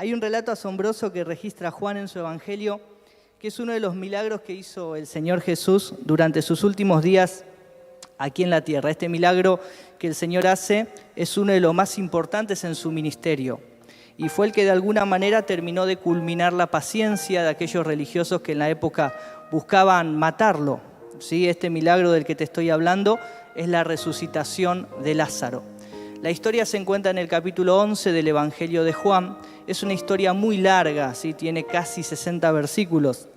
Hay un relato asombroso que registra Juan en su Evangelio, que es uno de los milagros que hizo el Señor Jesús durante sus últimos días aquí en la tierra. Este milagro que el Señor hace es uno de los más importantes en su ministerio y fue el que de alguna manera terminó de culminar la paciencia de aquellos religiosos que en la época buscaban matarlo. ¿Sí? Este milagro del que te estoy hablando es la resucitación de Lázaro. La historia se encuentra en el capítulo 11 del Evangelio de Juan. Es una historia muy larga, ¿sí? Tiene casi 60 versículos.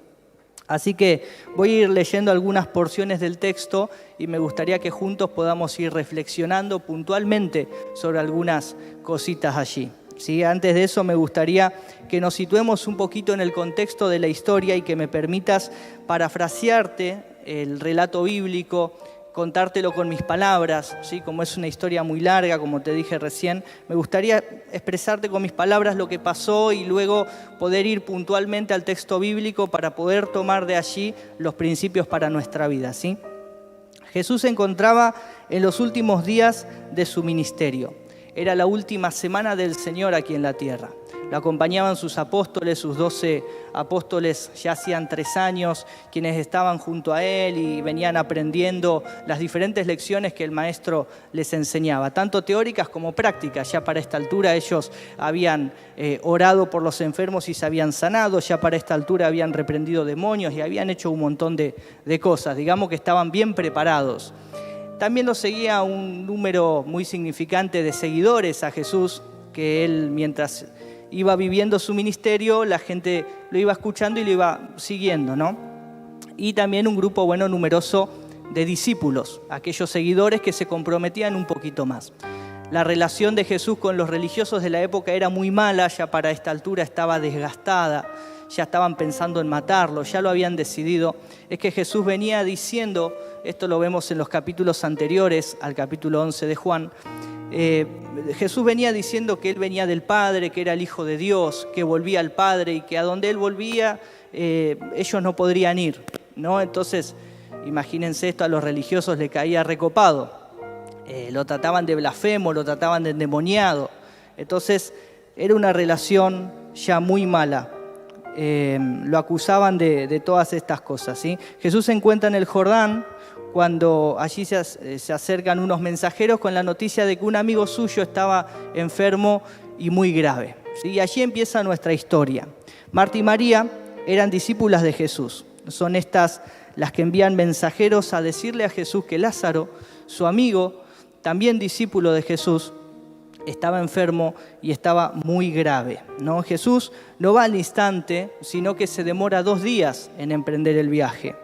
Así que voy a ir leyendo algunas porciones del texto y me gustaría que juntos podamos ir reflexionando puntualmente sobre algunas cositas allí. ¿Sí? Antes de eso me gustaría que nos situemos un poquito en el contexto de la historia y que me permitas parafrasearte el relato bíblico, contártelo con mis palabras, ¿sí? Como es una historia muy larga, como te dije recién, me gustaría expresarte con mis palabras lo que pasó y luego poder ir puntualmente al texto bíblico para poder tomar de allí los principios para nuestra vida, ¿sí? Jesús se encontraba en los últimos días de su ministerio. Era la última semana del Señor aquí en la tierra. Lo acompañaban sus apóstoles, sus 12 apóstoles ya hacían 3 años, quienes estaban junto a él y venían aprendiendo las diferentes lecciones que el maestro les enseñaba, tanto teóricas como prácticas. Ya para esta altura ellos habían orado por los enfermos y se habían sanado, ya para esta altura habían reprendido demonios y habían hecho un montón de cosas. Digamos que estaban bien preparados. También lo seguía un número muy significante de seguidores a Jesús, que él mientras iba viviendo su ministerio, la gente lo iba escuchando y lo iba siguiendo, ¿no? Y también un grupo, numeroso de discípulos, aquellos seguidores que se comprometían un poquito más. La relación de Jesús con los religiosos de la época era muy mala, ya para esta altura estaba desgastada, ya estaban pensando en matarlo, ya lo habían decidido. Es que Jesús venía diciendo, esto lo vemos en los capítulos anteriores al capítulo 11 de Juan, Jesús venía diciendo que Él venía del Padre, que era el Hijo de Dios, que volvía al Padre y que a donde Él volvía ellos no podrían ir, ¿no? Entonces, imagínense esto, a los religiosos le caía recopado. Lo trataban de blasfemo, lo trataban de endemoniado. Entonces, era una relación ya muy mala. Lo acusaban de todas estas cosas, ¿sí? Jesús se encuentra en el Jordán cuando allí se acercan unos mensajeros con la noticia de que un amigo suyo estaba enfermo y muy grave, ¿sí? Y allí empieza nuestra historia. Marta y María eran discípulas de Jesús. Son estas las que envían mensajeros a decirle a Jesús que Lázaro, su amigo, también discípulo de Jesús, estaba enfermo y estaba muy grave, ¿no? Jesús no va al instante, sino que se demora 2 días en emprender el viaje.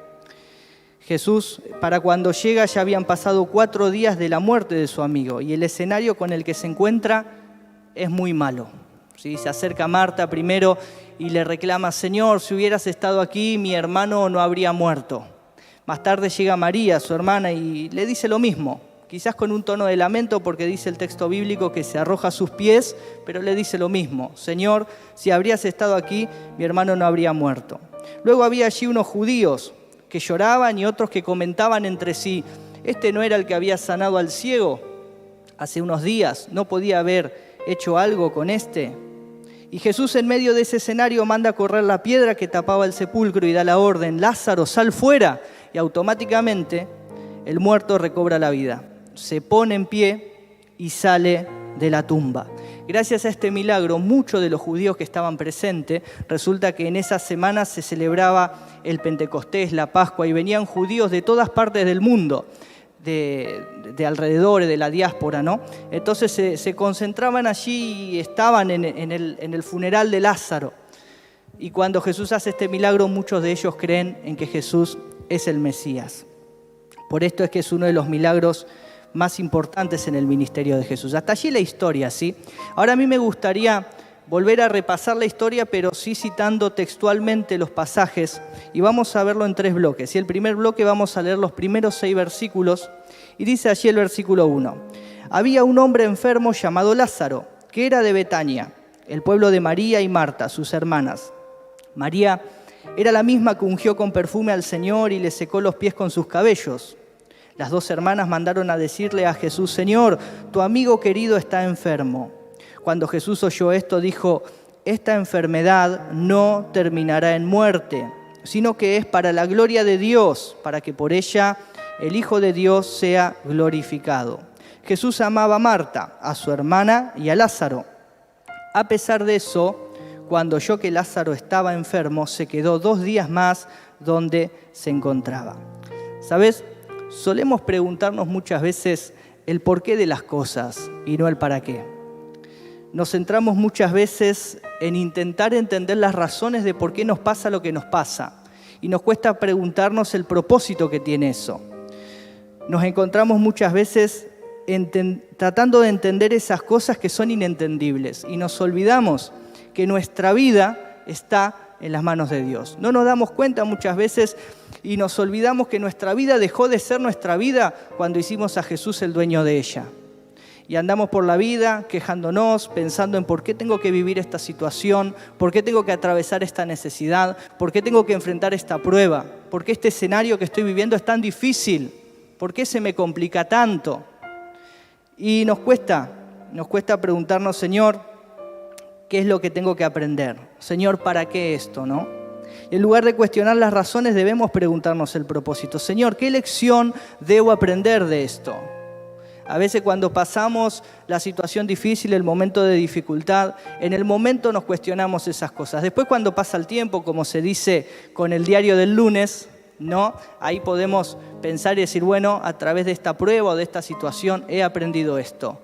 Jesús, para cuando llega, ya habían pasado 4 días de la muerte de su amigo y el escenario con el que se encuentra es muy malo, ¿sí? Se acerca a Marta primero y le reclama: Señor, si hubieras estado aquí, mi hermano no habría muerto. Más tarde llega María, su hermana, y le dice lo mismo, quizás con un tono de lamento porque dice el texto bíblico que se arroja a sus pies, pero le dice lo mismo: Señor, si habrías estado aquí, mi hermano no habría muerto. Luego había allí unos judíos que lloraban y otros que comentaban entre sí: ¿este no era el que había sanado al ciego hace unos días? ¿No podía haber hecho algo con este? Y Jesús, en medio de ese escenario, manda a correr la piedra que tapaba el sepulcro y da la orden: Lázaro, sal fuera. Y automáticamente el muerto recobra la vida, se pone en pie y sale de la tumba. Gracias a este milagro, muchos de los judíos que estaban presentes, resulta que en esas semanas se celebraba el Pentecostés, la Pascua, y venían judíos de todas partes del mundo, de alrededor, de la diáspora, ¿no? Entonces se concentraban allí y estaban en el funeral de Lázaro. Y cuando Jesús hace este milagro, muchos de ellos creen en que Jesús es el Mesías. Por esto es que es uno de los milagros más importantes en el ministerio de Jesús. Hasta allí la historia, ¿sí? Ahora a mí me gustaría volver a repasar la historia, pero sí citando textualmente los pasajes, y vamos a verlo en 3 bloques. Y el primer bloque vamos a leer los primeros 6 versículos, y dice allí el versículo 1. Había un hombre enfermo llamado Lázaro, que era de Betania, el pueblo de María y Marta, sus hermanas. María era la misma que ungió con perfume al Señor y le secó los pies con sus cabellos. Las 2 hermanas mandaron a decirle a Jesús: Señor, tu amigo querido está enfermo. Cuando Jesús oyó esto, dijo: esta enfermedad no terminará en muerte, sino que es para la gloria de Dios, para que por ella el Hijo de Dios sea glorificado. Jesús amaba a Marta, a su hermana y a Lázaro. A pesar de eso, cuando oyó que Lázaro estaba enfermo, se quedó 2 días más donde se encontraba. ¿Sabes? Solemos preguntarnos muchas veces el porqué de las cosas y no el para qué. Nos centramos muchas veces en intentar entender las razones de por qué nos pasa lo que nos pasa y nos cuesta preguntarnos el propósito que tiene eso. Nos encontramos muchas veces tratando de entender esas cosas que son inentendibles y nos olvidamos que nuestra vida está en las manos de Dios. No nos damos cuenta muchas veces y nos olvidamos que nuestra vida dejó de ser nuestra vida cuando hicimos a Jesús el dueño de ella. Y andamos por la vida quejándonos, pensando en por qué tengo que vivir esta situación, por qué tengo que atravesar esta necesidad, por qué tengo que enfrentar esta prueba, por qué este escenario que estoy viviendo es tan difícil, por qué se me complica tanto. Y nos cuesta preguntarnos, Señor, ¿qué es lo que tengo que aprender? Señor, ¿para qué esto, no? En lugar de cuestionar las razones, debemos preguntarnos el propósito. Señor, ¿qué lección debo aprender de esto? A veces cuando pasamos la situación difícil, el momento de dificultad, en el momento nos cuestionamos esas cosas. Después cuando pasa el tiempo, como se dice con el diario del lunes, ¿no? Ahí podemos pensar y decir, bueno, a través de esta prueba o de esta situación he aprendido esto.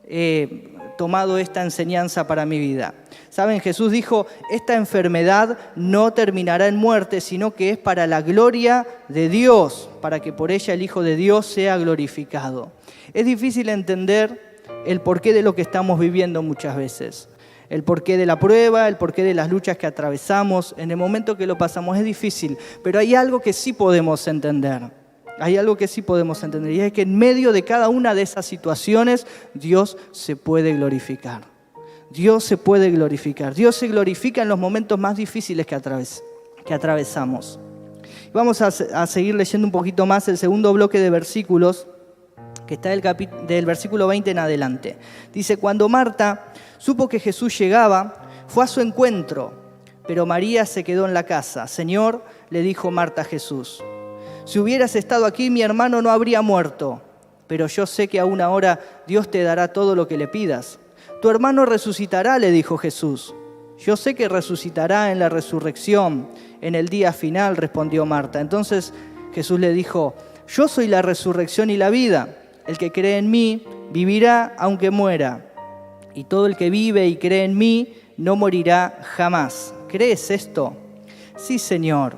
He tomado esta enseñanza para mi vida. ¿Saben? Jesús dijo, esta enfermedad no terminará en muerte, sino que es para la gloria de Dios, para que por ella el Hijo de Dios sea glorificado. Es difícil entender el porqué de lo que estamos viviendo muchas veces. El porqué de la prueba, el porqué de las luchas que atravesamos. En el momento que lo pasamos es difícil, pero hay algo que sí podemos entender. Hay algo que sí podemos entender y es que en medio de cada una de esas situaciones Dios se puede glorificar. Dios se puede glorificar. Dios se glorifica en los momentos más difíciles que atravesamos. Vamos a seguir leyendo un poquito más el segundo bloque de versículos que está del versículo 20 en adelante. Dice, cuando Marta supo que Jesús llegaba, fue a su encuentro, pero María se quedó en la casa. Señor, le dijo Marta a Jesús, si hubieras estado aquí, mi hermano no habría muerto, pero yo sé que aún ahora Dios te dará todo lo que le pidas. Tu hermano resucitará, le dijo Jesús. Yo sé que resucitará en la resurrección, en el día final, respondió Marta. Entonces Jesús le dijo, yo soy la resurrección y la vida. El que cree en mí vivirá aunque muera, y todo el que vive y cree en mí no morirá jamás. ¿Crees esto? Sí, Señor.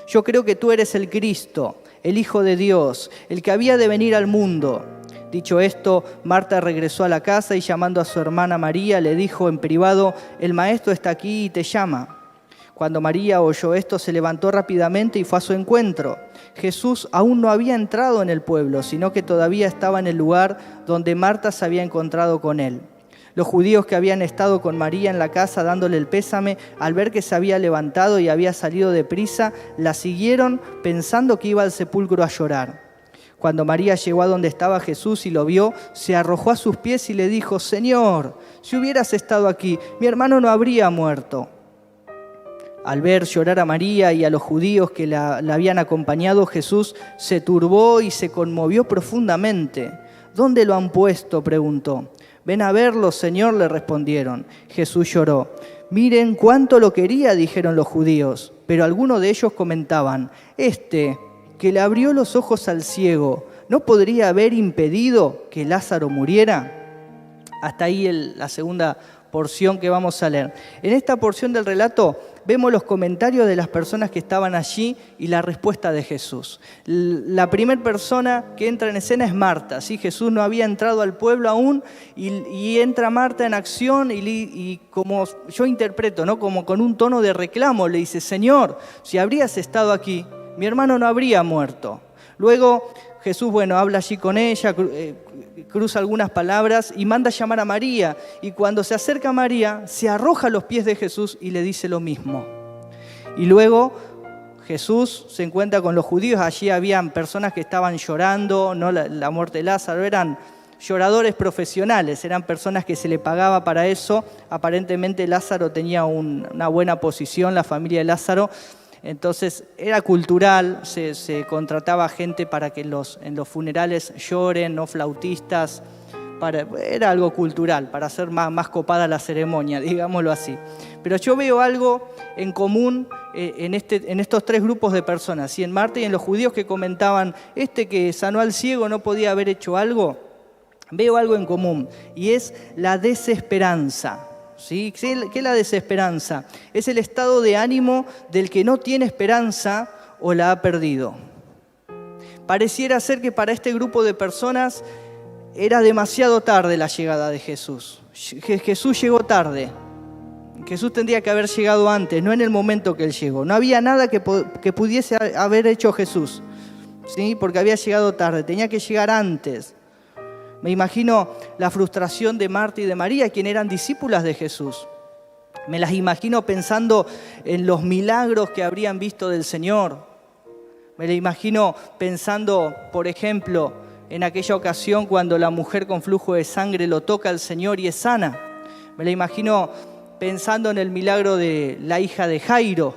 Yo creo que tú eres el Cristo, el Hijo de Dios, el que había de venir al mundo. Dicho esto, Marta regresó a la casa y llamando a su hermana María, le dijo en privado, el maestro está aquí y te llama. Cuando María oyó esto, se levantó rápidamente y fue a su encuentro. Jesús aún no había entrado en el pueblo, sino que todavía estaba en el lugar donde Marta se había encontrado con él. Los judíos que habían estado con María en la casa dándole el pésame, al ver que se había levantado y había salido deprisa, la siguieron pensando que iba al sepulcro a llorar. Cuando María llegó a donde estaba Jesús y lo vio, se arrojó a sus pies y le dijo, Señor, si hubieras estado aquí, mi hermano no habría muerto. Al ver llorar a María y a los judíos que la habían acompañado, Jesús se turbó y se conmovió profundamente. ¿Dónde lo han puesto?, preguntó. Ven a verlo, Señor, le respondieron. Jesús lloró. Miren cuánto lo quería, dijeron los judíos. Pero algunos de ellos comentaban, este que le abrió los ojos al ciego, ¿no podría haber impedido que Lázaro muriera? Hasta ahí la segunda porción que vamos a leer. En esta porción del relato vemos los comentarios de las personas que estaban allí y la respuesta de Jesús. La primera persona que entra en escena es Marta. ¿Sí? Jesús no había entrado al pueblo aún y entra Marta en acción y como yo interpreto, ¿no? Como con un tono de reclamo, le dice, Señor, si habrías estado aquí, mi hermano no habría muerto. Luego Jesús, habla allí con ella, cruza algunas palabras y manda a llamar a María. Y cuando se acerca a María, se arroja a los pies de Jesús y le dice lo mismo. Y luego Jesús se encuentra con los judíos. Allí habían personas que estaban llorando, ¿no? La muerte de Lázaro. Eran lloradores profesionales, eran personas que se le pagaba para eso. Aparentemente Lázaro tenía una buena posición, la familia de Lázaro, entonces era cultural, se contrataba gente para que en los funerales lloren, no flautistas, era algo cultural, para hacer más copada la ceremonia, digámoslo así. Pero yo veo algo en común en estos tres grupos de personas, y en Marta y en los judíos que comentaban, que sanó al ciego no podía haber hecho algo. Veo algo en común, y es la desesperanza. ¿Sí? ¿Qué es la desesperanza? Es el estado de ánimo del que no tiene esperanza o la ha perdido. Pareciera ser que para este grupo de personas era demasiado tarde la llegada de Jesús. Jesús llegó tarde. Jesús tendría que haber llegado antes, no en el momento que Él llegó. No había nada que pudiese haber hecho Jesús, ¿sí? Porque había llegado tarde, tenía que llegar antes. Me imagino la frustración de Marta y de María, quienes eran discípulas de Jesús. Me las imagino pensando en los milagros que habrían visto del Señor. Me las imagino pensando, por ejemplo, en aquella ocasión cuando la mujer con flujo de sangre lo toca al Señor y es sana. Me la imagino pensando en el milagro de la hija de Jairo,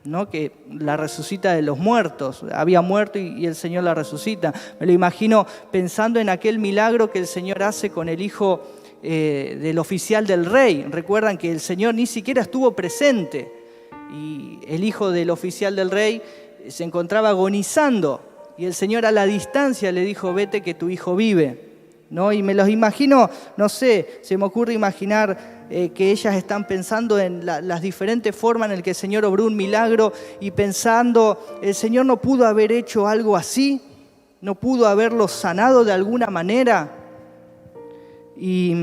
¿no? Que la resucita de los muertos. Había muerto y el Señor la resucita. Me lo imagino pensando en aquel milagro que el Señor hace con el hijo del oficial del rey. Recuerdan que el Señor ni siquiera estuvo presente y el hijo del oficial del rey se encontraba agonizando y el Señor a la distancia le dijo: vete que tu hijo vive, ¿no? Y me los imagino, no sé, se me ocurre imaginar que ellas están pensando en las diferentes formas en las que el Señor obró un milagro y pensando, el Señor no pudo haber hecho algo así, no pudo haberlo sanado de alguna manera. Y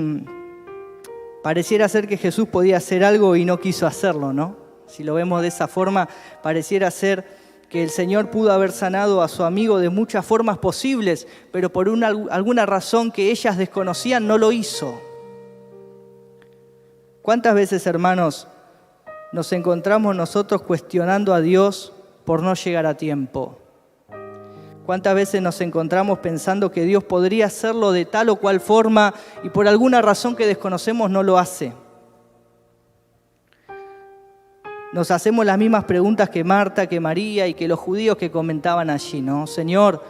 pareciera ser que Jesús podía hacer algo y no quiso hacerlo, ¿no? Si lo vemos de esa forma, pareciera ser que el Señor pudo haber sanado a su amigo de muchas formas posibles, pero por alguna razón que ellas desconocían no lo hizo. ¿Cuántas veces, hermanos, nos encontramos nosotros cuestionando a Dios por no llegar a tiempo? ¿Cuántas veces nos encontramos pensando que Dios podría hacerlo de tal o cual forma y por alguna razón que desconocemos no lo hace? Nos hacemos las mismas preguntas que Marta, que María y que los judíos que comentaban allí, ¿no? Señor,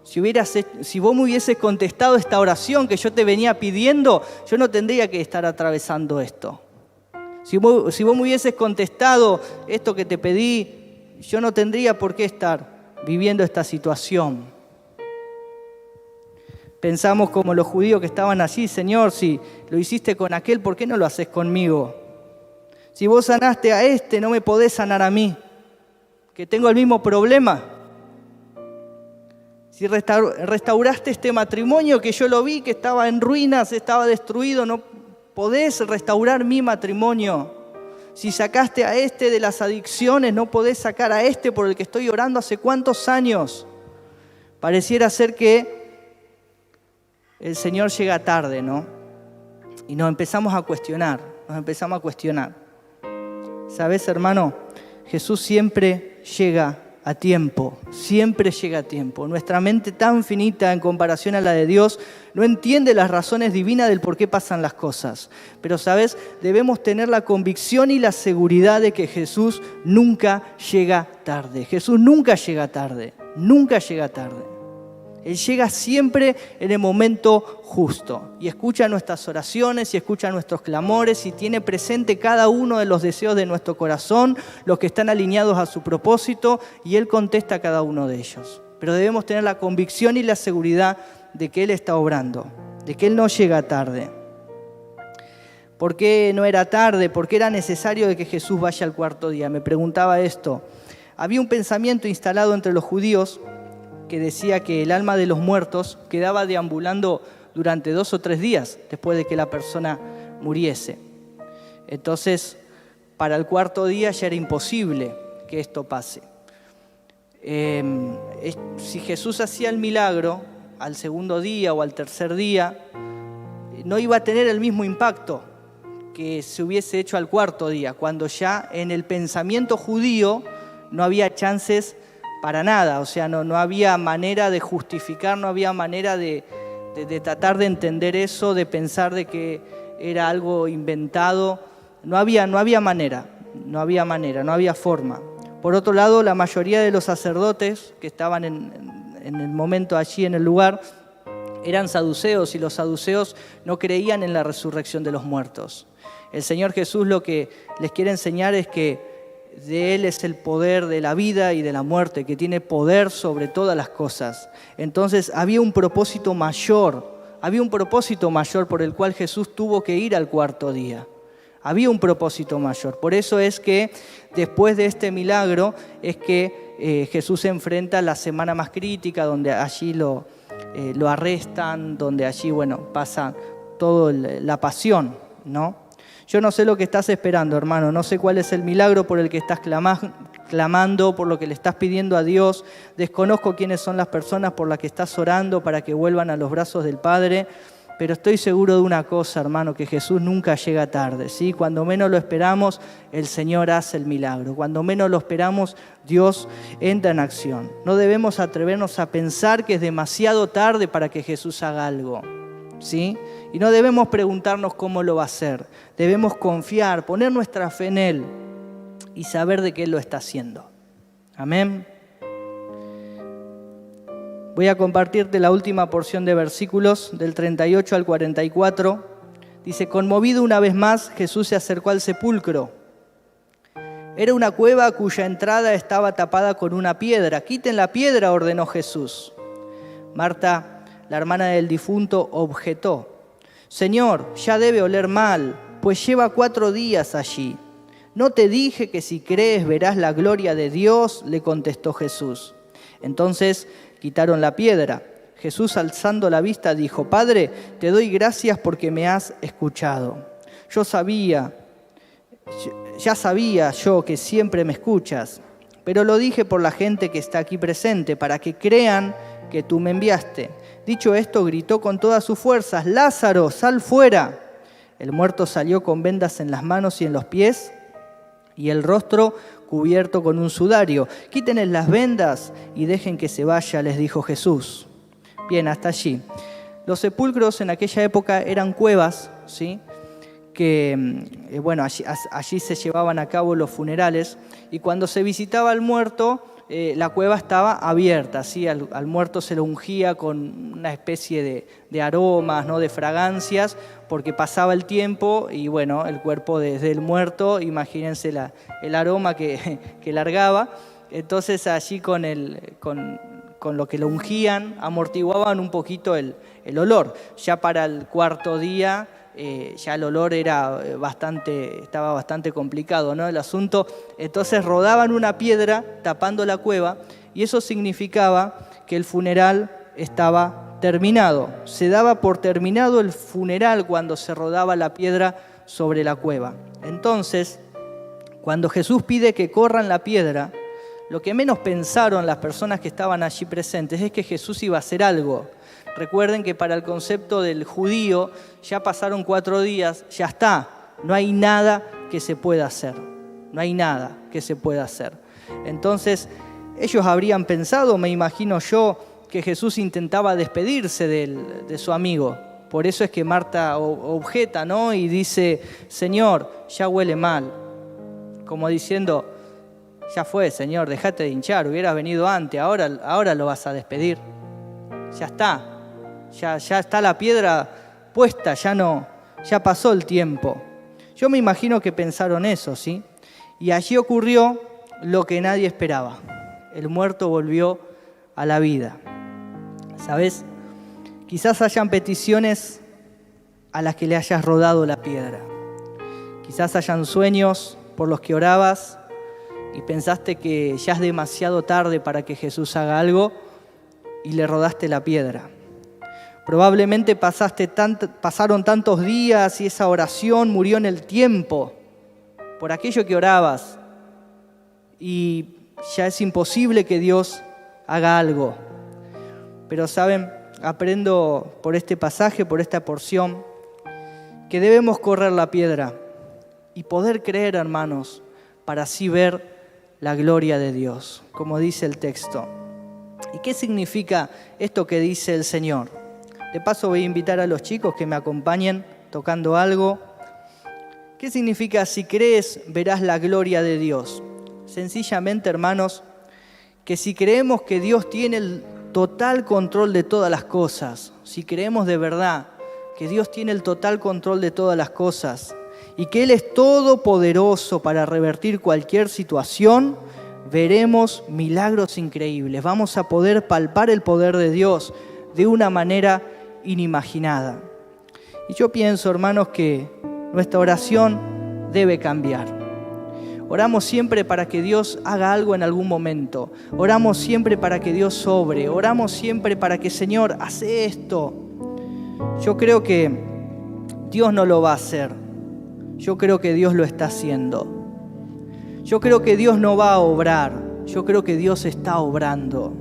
si vos me hubieses contestado esta oración que yo te venía pidiendo, yo no tendría que estar atravesando esto. Si vos me hubieses contestado esto que te pedí, yo no tendría por qué estar viviendo esta situación. Pensamos como los judíos que estaban allí: Señor, si lo hiciste con aquel, ¿por qué no lo haces conmigo? Si vos sanaste a no me podés sanar a mí, que tengo el mismo problema. Si restauraste este matrimonio que yo lo vi, que estaba en ruinas, estaba destruido, no podés restaurar mi matrimonio. Si sacaste a de las adicciones, no podés sacar a por el que estoy orando hace cuántos años. Pareciera ser que el Señor llega tarde, ¿no? Y nos empezamos a cuestionar. ¿Sabes, hermano? Jesús siempre llega a tiempo, siempre llega a tiempo. Nuestra mente tan finita en comparación a la de Dios no entiende las razones divinas del por qué pasan las cosas. Pero, ¿sabes? Debemos tener la convicción y la seguridad de que Jesús nunca llega tarde. Jesús nunca llega tarde, nunca llega tarde. Él llega siempre en el momento justo y escucha nuestras oraciones y escucha nuestros clamores y tiene presente cada uno de los deseos de nuestro corazón, los que están alineados a su propósito, y Él contesta a cada uno de ellos. Pero debemos tener la convicción y la seguridad de que Él está obrando, de que Él no llega tarde. ¿Por qué no era tarde? ¿Por qué era necesario de que Jesús vaya al cuarto día? Me preguntaba esto. Había un pensamiento instalado entre los judíos que decía que el alma de los muertos quedaba deambulando durante 2 o 3 días después de que la persona muriese. Entonces, para el cuarto día ya era imposible que esto pase. Si Jesús hacía el milagro al segundo día o al tercer día, no iba a tener el mismo impacto que se hubiese hecho al cuarto día, cuando ya en el pensamiento judío no había chances para nada, o sea, no había manera de justificar, no había manera de de tratar de entender eso, de pensar de que era algo inventado. No había manera, no había forma. Por otro lado, la mayoría de los sacerdotes que estaban en el momento allí en el lugar eran saduceos, y los saduceos no creían en la resurrección de los muertos. El Señor Jesús lo que les quiere enseñar es que de Él es el poder de la vida y de la muerte, que tiene poder sobre todas las cosas. Entonces había un propósito mayor por el cual Jesús tuvo que ir al cuarto día. Había un propósito mayor. Por eso es que después de este milagro es que Jesús se enfrenta a la semana más crítica, donde allí lo arrestan, donde allí, pasa toda la pasión, ¿no? Yo no sé lo que estás esperando, hermano. No sé cuál es el milagro por el que estás clamando, por lo que le estás pidiendo a Dios. Desconozco quiénes son las personas por las que estás orando para que vuelvan a los brazos del Padre. Pero estoy seguro de una cosa, hermano, que Jesús nunca llega tarde, ¿sí? Cuando menos lo esperamos, el Señor hace el milagro. Cuando menos lo esperamos, Dios entra en acción. No debemos atrevernos a pensar que es demasiado tarde para que Jesús haga algo, ¿sí? Y no debemos preguntarnos cómo lo va a hacer. Debemos confiar, poner nuestra fe en Él y saber de qué Él lo está haciendo. Amén. Voy a compartirte la última porción de versículos del 38 al 44. Dice: conmovido una vez más, Jesús se acercó al sepulcro. Era una cueva cuya entrada estaba tapada con una piedra. Quiten la piedra, ordenó Jesús. Marta, la hermana del difunto, objetó: Señor, ya debe oler mal, pues lleva 4 días allí. ¿No te dije que si crees verás la gloria de Dios?, le contestó Jesús. Entonces quitaron la piedra. Jesús, alzando la vista, dijo: Padre, te doy gracias porque me has escuchado. Ya sabía yo que siempre me escuchas, pero lo dije por la gente que está aquí presente, para que crean que tú me enviaste. Dicho esto, gritó con todas sus fuerzas: Lázaro, sal fuera. El muerto salió con vendas en las manos y en los pies, y el rostro cubierto con un sudario. Quítenles las vendas y dejen que se vaya, les dijo Jesús. Bien, hasta allí. Los sepulcros en aquella época eran cuevas, ¿sí? Que, allí se llevaban a cabo los funerales, y cuando se visitaba al muerto, la cueva estaba abierta, ¿sí? Al muerto se lo ungía con una especie de aromas, ¿no? De fragancias, porque pasaba el tiempo y el cuerpo desde el muerto, imagínense el aroma que largaba. Entonces allí con lo que lo ungían amortiguaban un poquito el olor. Ya para el cuarto día ya el olor estaba bastante complicado, ¿no? El asunto. Entonces rodaban una piedra tapando la cueva, y eso significaba que el funeral estaba terminado. Se daba por terminado el funeral cuando se rodaba la piedra sobre la cueva. Entonces, cuando Jesús pide que corran la piedra, lo que menos pensaron las personas que estaban allí presentes es que Jesús iba a hacer algo. Recuerden que para el concepto del judío ya pasaron 4 días, ya está, no hay nada que se pueda hacer, no hay nada que se pueda hacer. Entonces ellos habrían pensado, me imagino yo, que Jesús intentaba despedirse de su amigo. Por eso es que Marta objeta, ¿no? Y dice: Señor, ya huele mal. Como diciendo: ya fue, Señor, dejate de hinchar, hubieras venido antes, ahora lo vas a despedir. Ya está. Ya está la piedra puesta, ya pasó el tiempo. Yo me imagino que pensaron eso, ¿sí? Y allí ocurrió lo que nadie esperaba. El muerto volvió a la vida. ¿Sabes? Quizás hayan peticiones a las que le hayas rodado la piedra. Quizás hayan sueños por los que orabas y pensaste que ya es demasiado tarde para que Jesús haga algo y le rodaste la piedra. Probablemente pasaron tantos días y esa oración murió en el tiempo por aquello que orabas, y ya es imposible que Dios haga algo. Pero saben, aprendo por este pasaje, por esta porción, que debemos correr la piedra y poder creer, hermanos, para así ver la gloria de Dios, como dice el texto. ¿Y qué significa esto que dice el Señor? De paso voy a invitar a los chicos que me acompañen tocando algo. ¿Qué significa si crees verás la gloria de Dios? Sencillamente, hermanos, que si creemos que Dios tiene el total control de todas las cosas, si creemos de verdad que Dios tiene el total control de todas las cosas y que Él es todopoderoso para revertir cualquier situación, veremos milagros increíbles. Vamos a poder palpar el poder de Dios de una manera inimaginada. Y yo pienso, hermanos, que nuestra oración debe cambiar. Oramos siempre para que Dios haga algo en algún momento. Oramos siempre para que Dios sobre. Oramos siempre para que, Señor, hace esto. Yo creo que Dios no lo va a hacer. Yo creo que Dios lo está haciendo. Yo creo que Dios no va a obrar. Yo creo que Dios está obrando.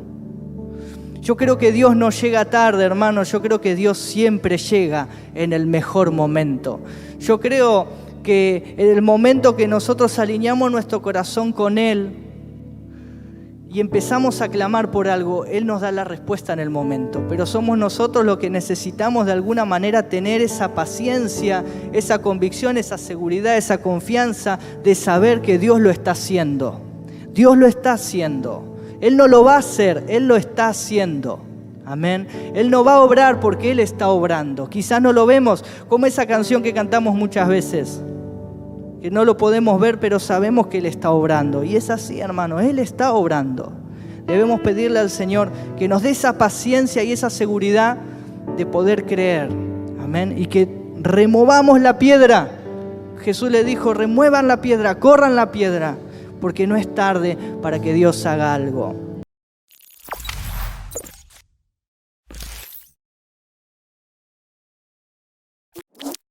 Yo creo que Dios no llega tarde, hermano. Yo creo que Dios siempre llega en el mejor momento. Yo creo que en el momento que nosotros alineamos nuestro corazón con Él y empezamos a clamar por algo, Él nos da la respuesta en el momento. Pero somos nosotros los que necesitamos de alguna manera tener esa paciencia, esa convicción, esa seguridad, esa confianza de saber que Dios lo está haciendo. Dios lo está haciendo. Él no lo va a hacer, Él lo está haciendo. Amén. Él no va a obrar porque Él está obrando. Quizás no lo vemos, como esa canción que cantamos muchas veces, que no lo podemos ver, pero sabemos que Él está obrando. Y es así, hermano, Él está obrando. Debemos pedirle al Señor que nos dé esa paciencia y esa seguridad de poder creer. Amén. Y que removamos la piedra. Jesús le dijo, remuevan la piedra, corran la piedra, porque no es tarde para que Dios haga algo.